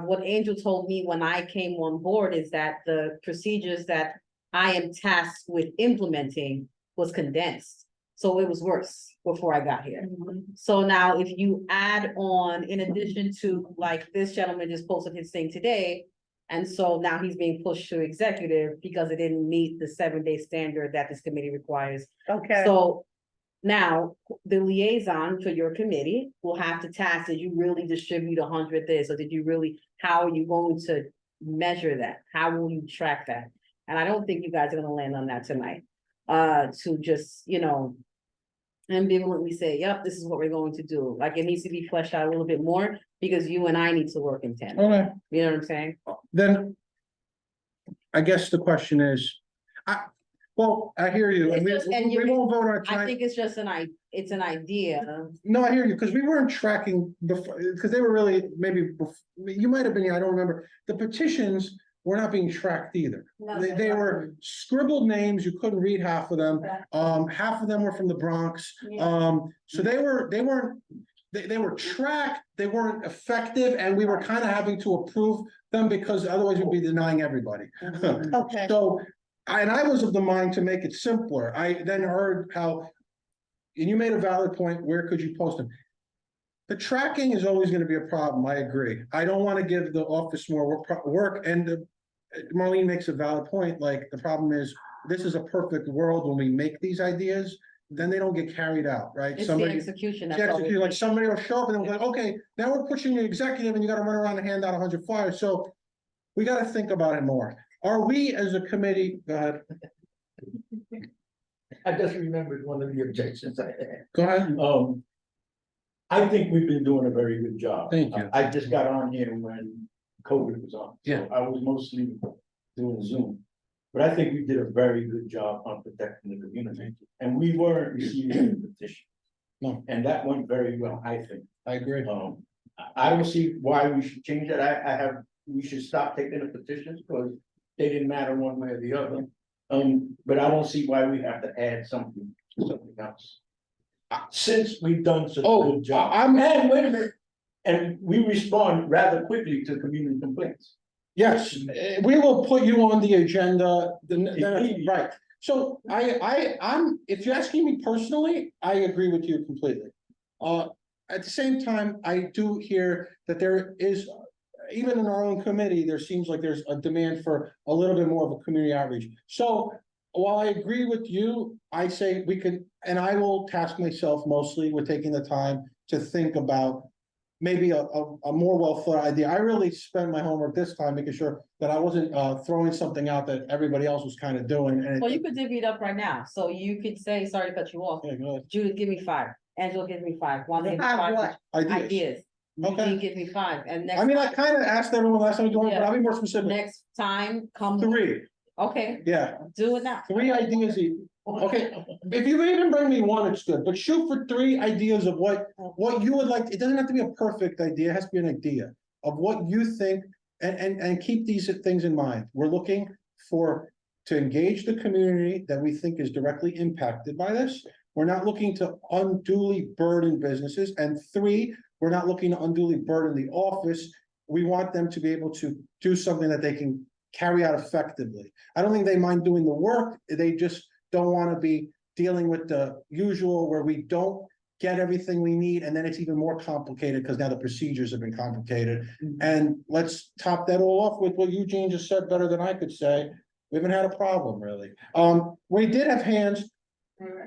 what Angel told me when I came on board is that the procedures that I am tasked with implementing was condensed. So it was worse before I got here. So now if you add on, in addition to, like, this gentleman just posted his thing today. And so now he's being pushed to executive because it didn't meet the 7-day standard that this committee requires. Okay, So now, the liaison to your committee will have to task, did you really distribute 100 this, or did you really, how are you going to measure that? How will you track that? And I don't think you guys are gonna land on that tonight. To just, ambivalently say, yep, this is what we're going to do. Like, it needs to be fleshed out a little bit more, because you and I need to work in tandem. okay, You know what I'm saying? then. I guess the question is, I hear you, and It's just- and we you- won't vote on it I tonight. think it's just it's an idea. No, I hear you, because we weren't tracking before, because they were really, you might have been, I don't remember. The petitions were not being tracked either. They were scribbled names, you couldn't read half of them. Half of them were from the Bronx. So they were tracked, they weren't effective, and we were kind of having to approve them because otherwise we'd be denying everybody. okay, So, I was of the mind to make it simpler. I then heard how, and you made a valid point, where could you post them? The tracking is always gonna be a problem, I agree. I don't wanna give the office more work, and Marlene makes a valid point, like, the problem is, this is a perfect world when we make these ideas, then they don't get carried out, right? It's the Somebody, execution. yeah, That's all. execute, like, somebody will show up and they'll be like, okay, now we're pushing the executive and you gotta run around and hand out 100 flyers, so we gotta think about it more. Are we as a committee, go ahead, I just remembered one of the objections I had. go ahead. I think we've been doing a very good job. Thank you. I just got on here when COVID was on. So Yeah. I was mostly doing Zoom. But I think we did a very good job on protecting the community, and we weren't receiving any petition. No. And that went very well, I think. I agree. I don't see why we should change it. We should stop taking the petitions, because they didn't matter one way or the other. But I don't see why we have to add something else. Since we've done such a good job. And wait a minute, and we respond rather quickly to community complaints. Yes, we will put you on the agenda, right, so if you're asking me personally, I agree with you completely. At the same time, I do hear that there is, even in our own committee, there seems like there's a demand for a little bit more of a community outreach. So while I agree with you, I say we could, and I will task myself mostly with taking the time to think about maybe a more well thought idea. I really spent my homework this time, making sure that I wasn't throwing something out that everybody else was kind of doing. And Well, you could divvy it up right now, so you could say, sorry to cut you off, yeah, go ahead. Judith, give me 5, Angela, give me 5, Wanda, give me Five 5 what? ideas. Okay. Eugene, give me 5, and next. I mean, I kind of asked everyone last time we doing, but I'll be more specific. Next time, come. 3, Okay, yeah, do it now. 3 ideas each. Okay, if you even bring me 1, it's good, but shoot for 3 ideas of what you would like. It doesn't have to be a perfect idea, it has to be an idea of what you think, and keep these things in mind. We're looking to engage the community that we think is directly impacted by this. We're not looking to unduly burden businesses, and 3, we're not looking to unduly burden the office. We want them to be able to do something that they can carry out effectively. I don't think they mind doing the work, they just don't want to be dealing with the usual where we don't get everything we need, and then it's even more complicated because now the procedures have been complicated. And let's top that all off with what Eugene just said better than I could say. We haven't had a problem, really. We did have hands.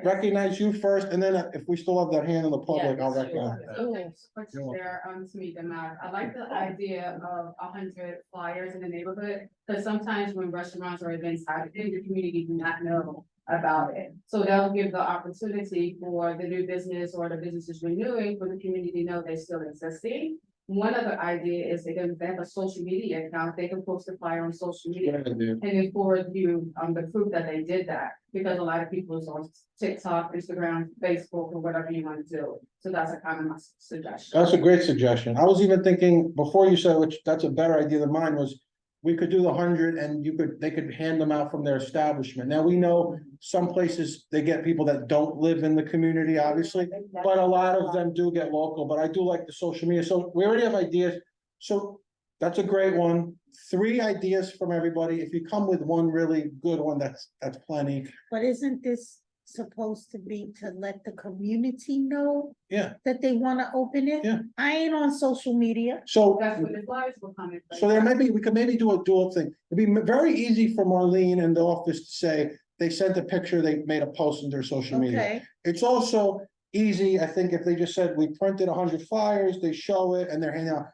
Recognize you first, and then if we still have that hand in the public, I'll Yes, recognize. Question there, to meet the matter. I like the idea of 100 flyers in the neighborhood, because sometimes when restaurants or events happen, the community do not know about it. So that'll give the opportunity for the new business or the businesses renewing, for the community to know they're still existing. One other idea is they have a social media account, they can post a flyer on social media. Good idea. And then forward you, the proof that they did that, because a lot of people is on TikTok, Instagram, Facebook, or whatever you want to do. So that's a kind of my suggestion. That's a great suggestion. I was even thinking, before you said, which that's a better idea than mine, was we could do the 100 and they could hand them out from their establishment. Now, we know some places, they get people that don't live in the community, obviously, but a lot of them do get local, but I do like the social media. So we already have ideas. So that's a great one. 3 ideas from everybody. If you come with one really good one, that's plenty. But isn't this supposed to be to let the community know Yeah, that they wanna open it? Yeah. I ain't on social media. so. That's where the flyers will come in. So there may be, we could maybe do a dual thing. It'd be very easy for Marlene and the office to say, they sent a picture, they made a post in their social media. Okay, It's also easy, I think, if they just said, we printed 100 flyers, they show it and they're handing out.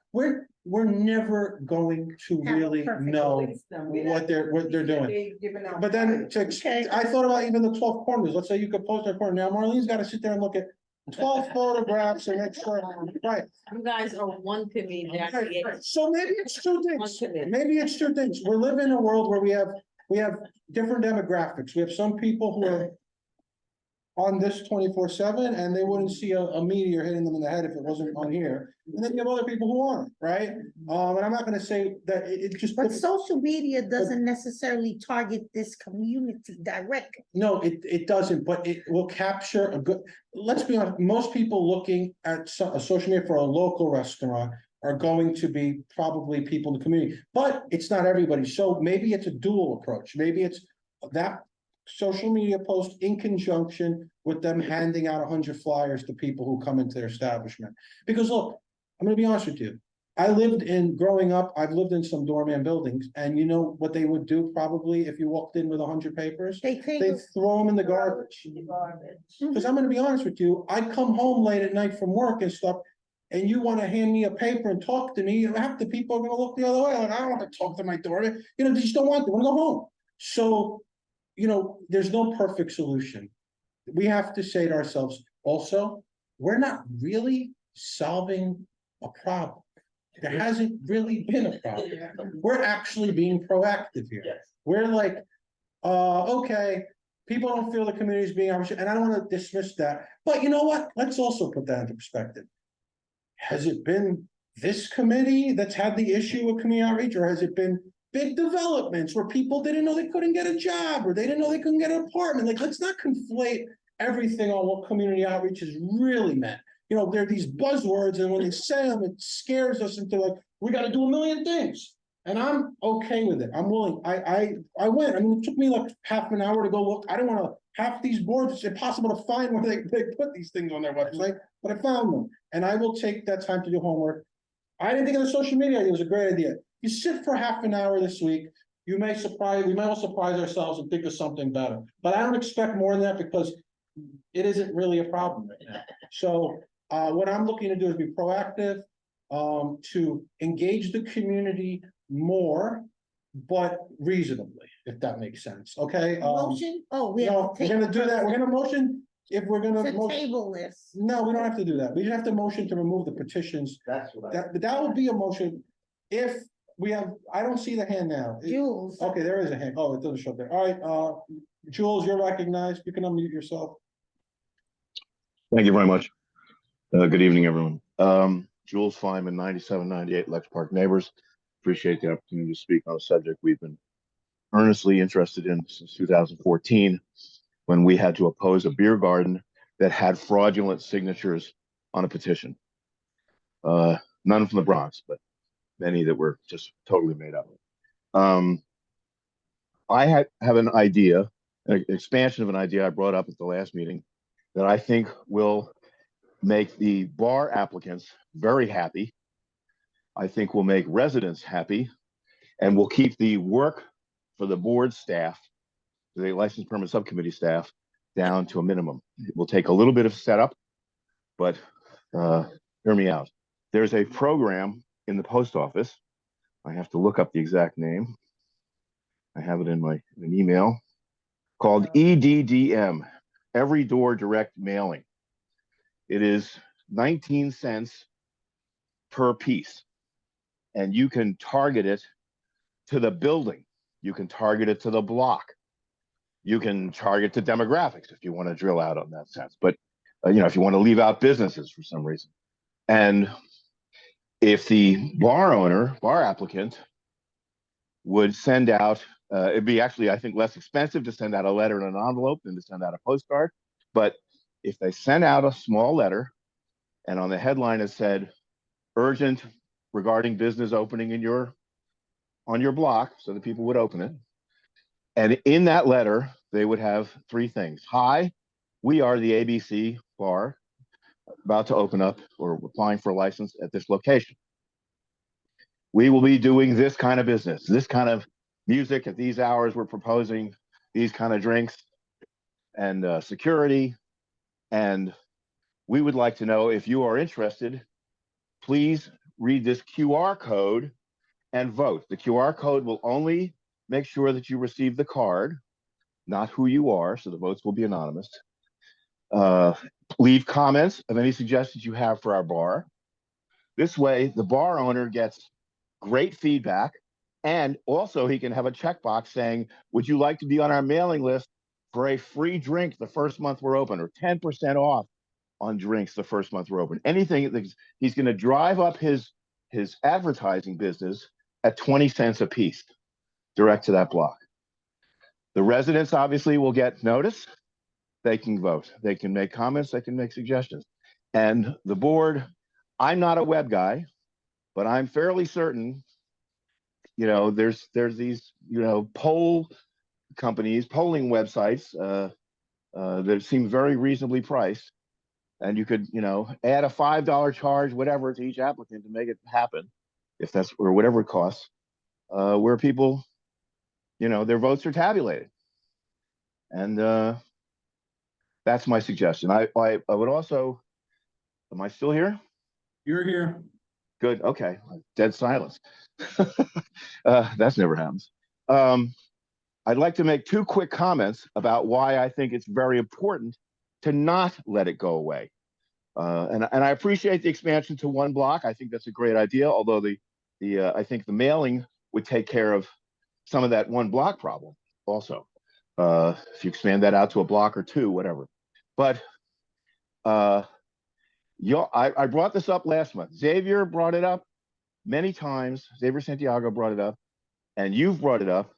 We're never going to Have a really perfect know what they're doing. But then Okay. I thought about even the 12 corners. Let's say you could post a corner. Now Marlene's got to sit there and look at 12 photographs and make sure, right? You guys are one committee that creates So maybe it's 2 one things. committee. Maybe it's 2 things. We're living in a world where we have different demographics. We have some people who are on this 24/7 and they wouldn't see a meteor hitting them in the head if it wasn't on here. And then you have other people who aren't, right? And I'm not gonna say that it just. but social media doesn't necessarily target this community directly. No, it doesn't, but it will capture a good, let's be honest, most people looking at a social media for a local restaurant are going to be probably people in the community, but it's not everybody. So maybe it's a dual approach. Maybe it's that social media post in conjunction with them handing out 100 flyers to people who come into their establishment. Because look, I'm gonna be honest with you. Growing up, I've lived in some doorman buildings, and you know what they would do probably if you walked in with 100 papers? They take. They throw them in the garbage. Because I'm gonna be honest with you, I come home late at night from work and stuff, and you wanna hand me a paper and talk to me, half the people are gonna look the other way, like, I don't wanna talk to my doorman, they just don't want to, wanna go home. So, there's no perfect solution. We have to say to ourselves, also, we're not really solving a problem. There hasn't really been a problem. We're actually being proactive here. Yes. We're like, okay, people don't feel the community is being, and I don't wanna dismiss that, but you know what? Let's also put that into perspective. Has it been this committee that's had the issue with community outreach, or has it been big developments where people didn't know they couldn't get a job, or they didn't know they couldn't get an apartment? Like, let's not conflate everything on what community outreach is really meant. There are these buzzwords, and when they say them, it scares us into like, we gotta do a million things. And I'm okay with it. I'm willing. I went. I mean, it took me like half an hour to go look. I don't wanna, half these boards, it's impossible to find where they put these things on their website, but I found them. And I will take that time to do homework. I didn't think of the social media idea. It was a great idea. You sit for half an hour this week, we might all surprise ourselves and think of something better. But I don't expect more than that, because it isn't really a problem right now. So what I'm looking to do is be proactive, to engage the community more, but reasonably, if that makes sense, okay? Motion? Oh, we have No, to we're take. gonna do that. We're gonna motion, if we're gonna. To table this. No, we don't have to do that. We just have to motion to remove the petitions. That's what That would be a motion if we have, I don't see the hand now. Jules. Okay, there is a hand. Oh, it doesn't show up there. All right, Jules, you're recognized. You can unmute yourself. Thank you very much. Good evening, everyone. Jules Feynman, 9798 Lex Park Neighbors. Appreciate the opportunity to speak on a subject we've been earnestly interested in since 2014, when we had to oppose a beer garden that had fraudulent signatures on a petition. None from the Bronx, but many that were just totally made up. I have an idea, an expansion of an idea I brought up at the last meeting, that I think will make the bar applicants very happy. I think will make residents happy, and will keep the work for the board staff, the license permit subcommittee staff, down to a minimum. It will take a little bit of setup, but hear me out. There's a program in the post office. I have to look up the exact name. I have it in an email, called EDDM, Every Door Direct Mailing. It is 19 cents per piece. And you can target it to the building. You can target it to the block. You can target to demographics if you want to drill out on that sense. But, if you want to leave out businesses for some reason. And if the bar applicant would send out, it'd be actually, I think, less expensive to send out a letter in an envelope than to send out a postcard. But if they send out a small letter and on the headline it said, urgent regarding business opening on your block, so that people would open it. And in that letter, they would have three things. Hi, we are the ABC bar about to open up or applying for a license at this location. We will be doing this kind of business, this kind of music at these hours. We're proposing these kind of drinks and security. And we would like to know if you are interested, please read this QR code and vote. The QR code will only make sure that you receive the card, not who you are, so the votes will be anonymous. Leave comments of any suggestions you have for our bar. This way, the bar owner gets great feedback, and also he can have a checkbox saying, would you like to be on our mailing list for a free drink the first month we're open, or 10% off on drinks the first month we're open? Anything that he's going to drive up his advertising business at 20 cents a piece direct to that block. The residents obviously will get notice. They can vote. They can make comments. They can make suggestions. And the board, I'm not a web guy, but I'm fairly certain, there's these, poll companies, polling websites that seem very reasonably priced. And you could, add a $5 charge, whatever, to each applicant to make it happen, if that's, or whatever it costs, where people, their votes are tabulated. And that's my suggestion. I would also, am I still here? You're here. Good. Okay. Dead silence. That's never happens. I'd like to make two quick comments about why I think it's very important to not let it go away. And I appreciate the expansion to one block. I think that's a great idea. Although I think the mailing would take care of some of that one block problem also. If you expand that out to a block or two, whatever. But I brought this up last month. Xavier brought it up many times. Xavier Santiago brought it up, and you've brought it up,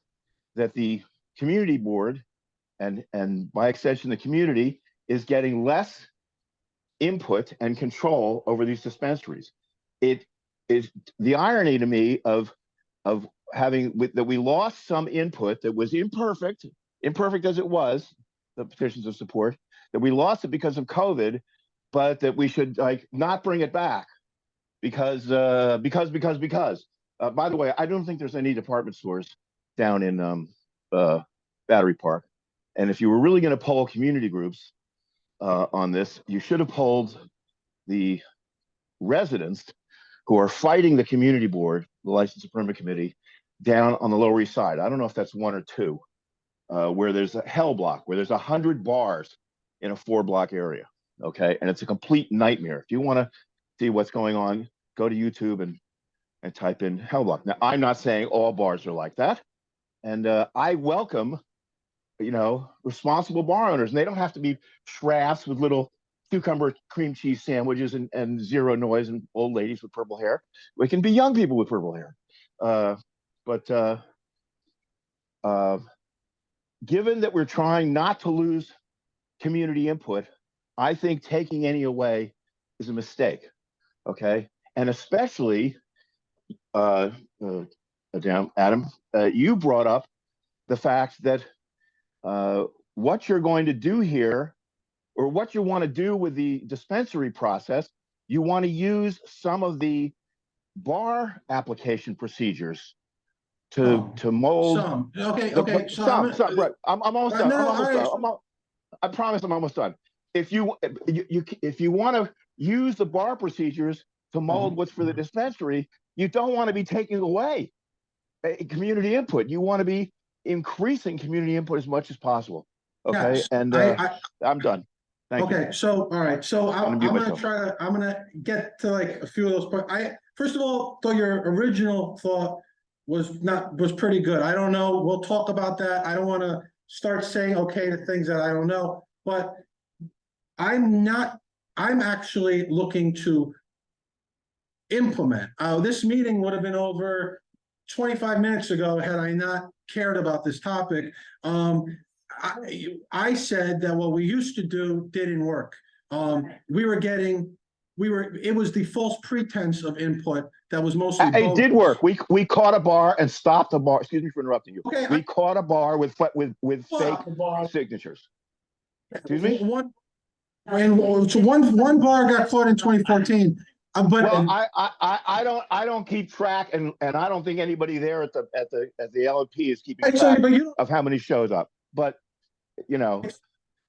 that the community board and by extension the community is getting less input and control over these dispensaries. It is the irony to me of having that we lost some input that was imperfect as it was, the petitions of support, that we lost it because of COVID, but that we should not bring it back because. By the way, I don't think there's any department stores down in Battery Park, and if you were really going to poll community groups on this, you should have polled the residents who are fighting the community board, the license and permit committee, down on the Lower East Side. I don't know if that's one or two, where there's a hell block, where there's 100 bars in a 4-block area. Okay, and it's a complete nightmare. If you want to see what's going on, go to YouTube and type in hell block. Now, I'm not saying all bars are like that, and I welcome, responsible bar owners, and they don't have to be schrafts with little cucumber cream cheese sandwiches and zero noise and old ladies with purple hair. We can be young people with purple hair. But given that we're trying not to lose community input, I think taking any away is a mistake. Okay, and especially, Adam, you brought up the fact that what you're going to do here, or what you want to do with the dispensary process, you want to use some of bar application procedures to mold. Some. Okay. Some. Right. I'm almost done. I promise I'm almost done. If you want to use the bar procedures to mold what's for the dispensary, you don't want to be taking away community input. You want to be increasing community input as much as possible. Okay, Yes, and I'm done. Thank you. Okay, so, all right, so I'm I'm gonna mute gonna myself. try to, I'm gonna get to like a few of those, but first of all, though your original thought was pretty good. I don't know, we'll talk about that. I don't wanna start saying okay to things that I don't know, but I'm actually looking to implement. This meeting would have been over 25 minutes ago had I not cared about this topic. I said that what we used to do didn't work. It was the false pretense of input that was mostly. It did work. We caught a bar and stopped a bar. Excuse me for interrupting you. Okay, We caught a bar with fake signatures. Excuse me? One bar got caught in 2014. But Well, I don't keep track, and I don't think anybody there at the LLP is keeping track of how many shows up. But you know,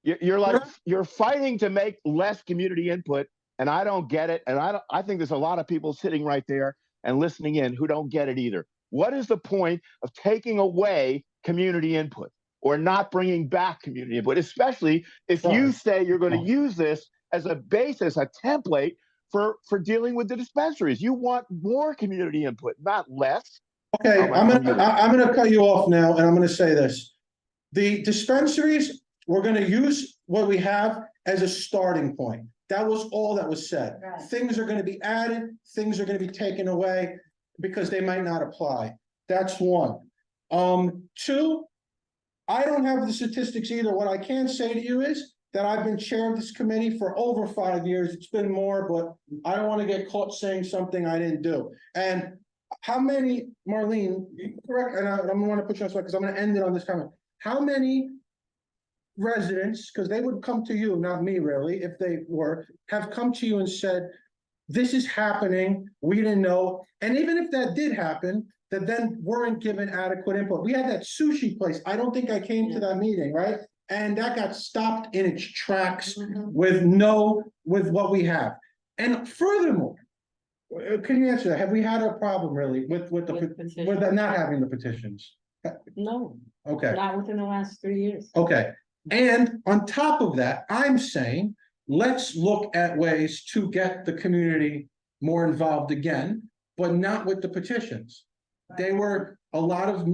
you're fighting to make less community input, and I don't get it. And I think there's a lot of people sitting right there and listening in who don't get it either. What is the point of taking away community input or not bringing back community input, especially if you say you're going to use this as a basis, a template for dealing with the dispensaries? You want more community input, not less. Okay, I'm gonna cut you off now, and I'm gonna say this. The dispensaries, we're gonna use what we have as a starting point. That was all that was said. Right. Things are gonna be added, things are gonna be taken away because they might not apply. That's one. Two, I don't have the statistics either. What I can say to you is that I've been chair of this committee for over 5 years. It's been more, but I don't want to get caught saying something I didn't do. And how many, Marlene, correct, and I'm gonna want to put you on spot because I'm gonna end it on this comment. How many residents, because they would come to you, not me really, if they were, have come to you and said, this is happening, we didn't know, and even if that did happen, that then weren't given adequate input. We had that sushi place, I don't think I came to that meeting, right? And that got stopped in its tracks with what we have. And furthermore, can you answer that? Have we had a problem really with not having the petitions? No, Okay. not within the last 3 years. Okay, and on top of that, I'm saying, let's look at ways to get the community more involved again, but not with the petitions. They were a lot of,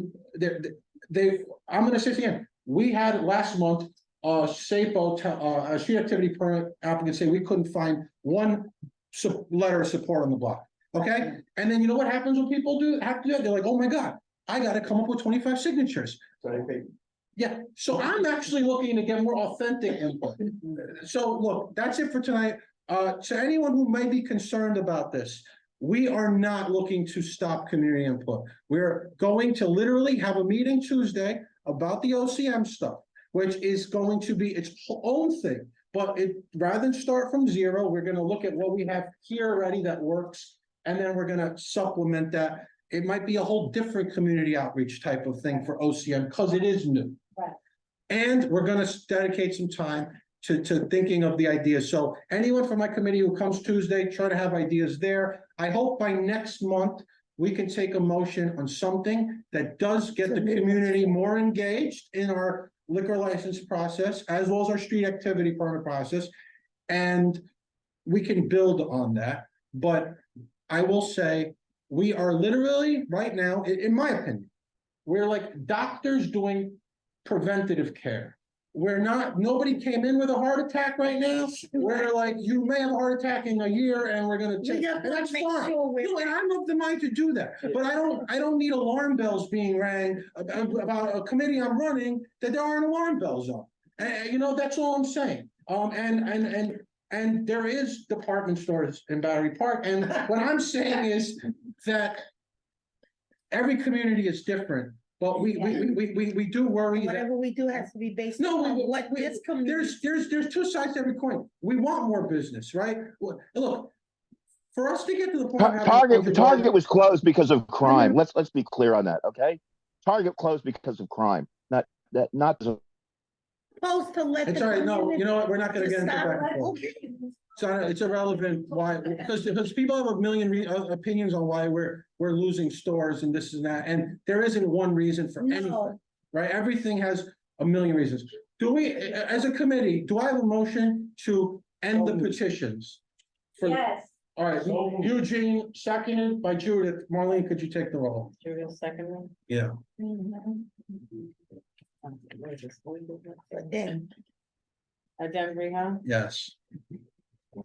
I'm gonna say it again, we had last month, SAPO, a street activity permit applicant say we couldn't find one letter of support on the block, okay? And then you know what happens when people have to do that? They're like, oh my God, I gotta come up with 25 signatures. Yeah, so I'm actually looking to get more authentic input. So look, that's it for tonight. To anyone who may be concerned about this, we are not looking to stop community input. We're going to literally have a meeting Tuesday about the OCM stuff, which is going to be its own thing. But rather than start from zero, we're gonna look at what we have here already that works, and then we're gonna supplement that. It might be a whole different community outreach type of thing for OCM because it is new. Right. And we're gonna dedicate some time to thinking of the ideas. So anyone from my committee who comes Tuesday, try to have ideas there. I hope by next month, we can take a motion on something that does get the community more engaged in our liquor license process, as well as our street activity permit process. And we can build on that. But I will say, we are literally right now, in my opinion, we're like doctors doing preventative care. We're not, nobody came in with a heart attack right now. We're like, you may have a heart attack in a year and we're gonna take, and that's fine. And I'm of the mind to do that, but I don't need alarm bells being rang about a committee I'm running that there aren't alarm bells on. And you know, that's all I'm saying. And there is department stores in Battery Park, and what I'm saying is that every community is different, but we do worry that Whatever we do has to be based no, on what this community. there's two sides to every coin. We want more business, right? Look, for us to get to the point. of having Target was closed because of crime. Let's be clear on that, okay? Target closed because of crime, not. Supposed to let. It's all right. No, you know what? We're not going to get into decide, back and forth. okay. So it's irrelevant why, because people have a million opinions on why we're losing stores and this and that, and there isn't one reason for anything, right? Everything has a million reasons. Do we, as a committee, do I have a motion to end the petitions? For, Yes, all right, So moved. Eugene, seconded by Judith. Marlene, could you take the roll? Judy, second one. Yeah. Mhm. Where's this? But then, Adem Rehal, Yes.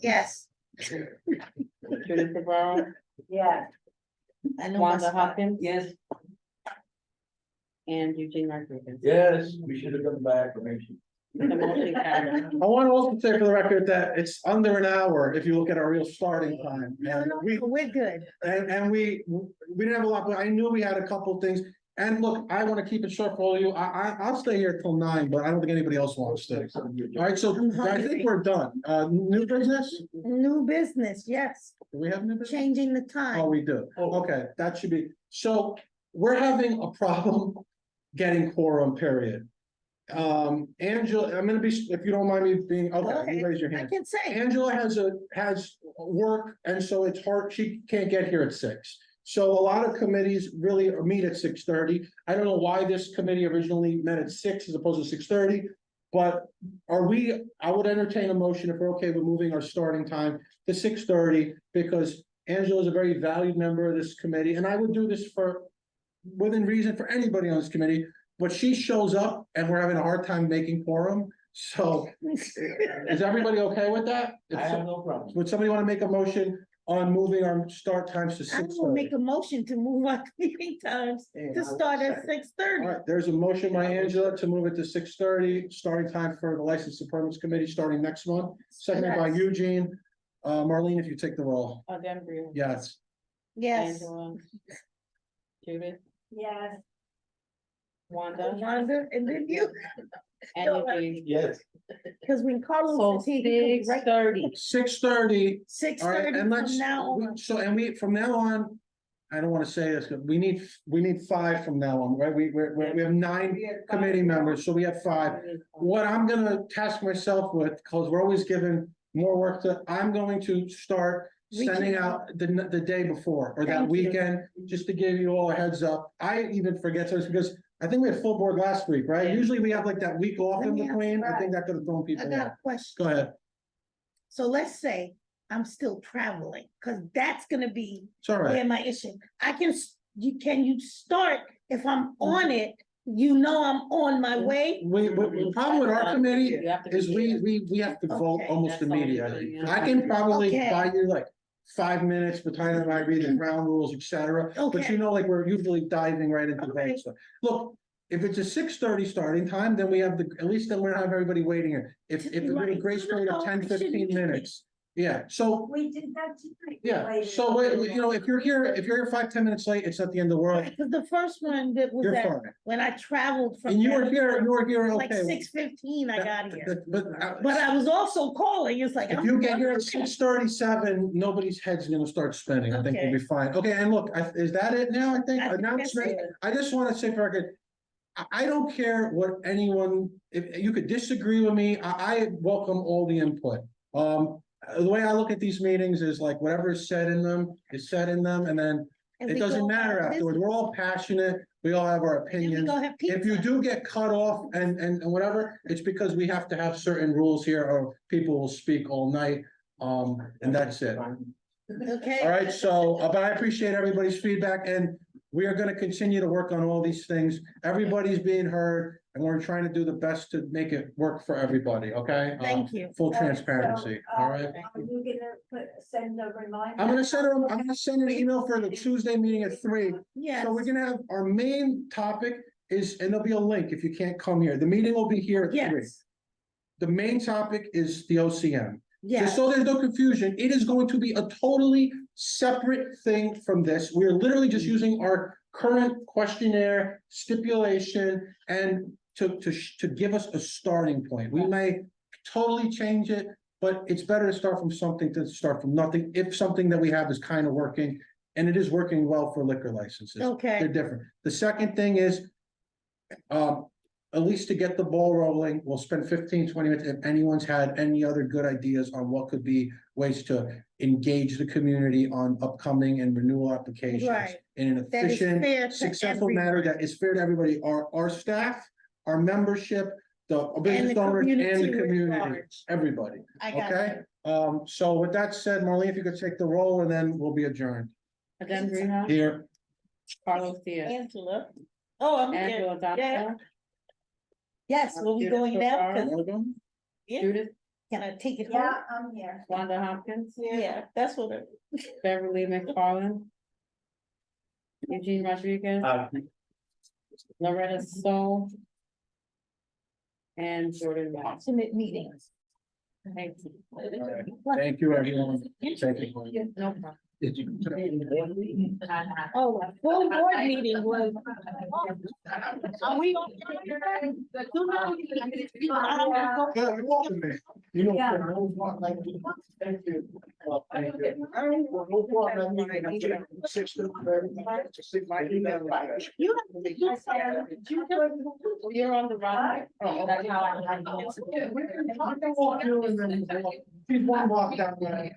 yes, Judith Rivera, yes. I know my Wanda spot. Hopkins. Yes. And Eugene Rodriguez. Yes, we should have done back information. The motion carries. I want to also say for the record that it's under an hour if you look at our real starting time. No, And no, we, we're good. and we didn't have a lot, but I knew we had a couple things. And look, I want to keep it short for all of you. I'll stay here till 9, but I don't think anybody else wants to. All right, so I think we're done. New business? New business, yes, Do we have new business? changing the Oh, time. we do. Okay, that should be, so we're having a problem getting quorum, period. Angela, I'm gonna be, if you don't mind me being, Go okay, you ahead. raise your I hand. can say, Angela has work, and so it's hard, she can't get here at 6. So a lot of committees really meet at 6:30. I don't know why this committee originally met at 6 as opposed to 6:30. But I would entertain a motion if we're okay with moving our starting time to 6:30, because Angela is a very valued member of this committee, and I would do this within reason for anybody on this committee. But she shows up and we're having a hard time making quorum, so is everybody okay with that? I have no problem. Would somebody want to make a motion on moving our start times to I 6:30? will make a motion to move our meeting times to start at 6:30. All right, there's a motion by Angela to move it to 6:30, starting time for the License and Permits Committee starting next month, seconded by Yes. Eugene. Marlene, if you take the roll. Adem Rehal. Yes. Yes, Angela. Judith, Yes, Wanda, Wanda, and then you, and Eugene. Yes. because when So Carlos is here, 6:30. 6:30. six All right, thirty and from let's, now on. from now on, I don't want to say this, but we need 5 from now on, right? We have 9 committee members, so we have 5. What I'm gonna task myself with, because we're always given more work I'm going to start sending out the day before or that Thank you. weekend, just to give you all a heads up. I even forget this because I think we had full board last week, right? Yeah. Usually we have like that week off in Let me ask between. you- I think that could have thrown I people got off. a question. Go ahead. So let's say I'm still traveling, because that's gonna be It's all where right. my issue. Can you start, if I'm on it, you know I'm on my way? The problem with our committee You have to be is here. we have to vote Okay, almost that's all you immediately. do, yeah. I can probably Okay. buy you like 5 minutes, but time I read the ground rules, et cetera. But Okay. you know, like we're usually diving right into the Okay. vote stuff. Look, if it's a 6:30 starting time, then we have at least then we don't have everybody waiting here. If we have a Right. grace No, period no, of 10, it shouldn't 15 be. minutes. Yeah, so, we did that tonight. yeah, Wait. so, you know, if you're here 5, 10 minutes late, it's not the end of the world. Because the first one that was You're at, fine. when I traveled from. And you were here, Like okay. 6:15, I got here. But But I was also calling, it's like. if I'm you get here at wondering- 6:37, nobody's head's gonna start spinning. I think we'll be fine. Okay, and look, is that it now? I think I think that's announcement. it. I just wanna say for a record. I don't care what anyone, if you could disagree with me, I welcome all the input. The way I look at these meetings is like whatever is said in them is said in them, and then and it we doesn't go matter about afterwards. business. We're all passionate. We all have our And we opinions. go have If you pizza. do get cut off and whatever, it's because we have to have certain rules here or people will speak all night. And that's it. Okay. All right, so, but I appreciate everybody's feedback and we are gonna continue to work on all these things. Everybody's being heard and we're trying to do the best to make it work for everybody, okay? Thank you. Full transparency, all right? Are you gonna send a reminder? I'm gonna send an email for the Tuesday meeting at 3. Yes, So we're gonna have, our main topic is, and there'll be a link if you can't come here. The meeting will be here at 3. yes, The main topic is the OCM. Just yes. so there's no confusion, it is going to be a totally separate thing from this. We're literally just using our current questionnaire stipulation and to give us a starting point. We may totally change it, but it's better to start from something than to start from nothing. If something that we have is kind of working, and it is working well for liquor licenses. They're Okay, different. The second thing is, at least to get the ball rolling, we'll spend 15, 20 minutes. If anyone's had any other good ideas on what could be ways to engage the community on upcoming and renewal applications Right. in an that is efficient, fair to successful manner everyone. that is fair to everybody, our staff, our membership, a business the owner and the community at community, large. everybody, I got okay? So with that said, Marlene, if you could take the roll and then we'll be adjourned. Adam Greenhouse, Here, Carlos Diaz, Angela. Oh, I'm here. Angela Yeah. Dawson. Yes, will we going now? 'Cause- wanna go? yeah, Judith, can I take it home? Yeah, I'm here. Wanda Hopkins, Yeah, that's what it. Beverly McFarland. Eugene Rodriguez, Loretta Stone. And Jordan Ross. Ultimate meetings. Thank you. Thank you, everyone. Thank you. No problem. Did you? Oh, a full board meeting was. Are we on? You know. Yeah. Thank you. Thank You have. You're on the run. Oh, That's how I. She's one walk down there.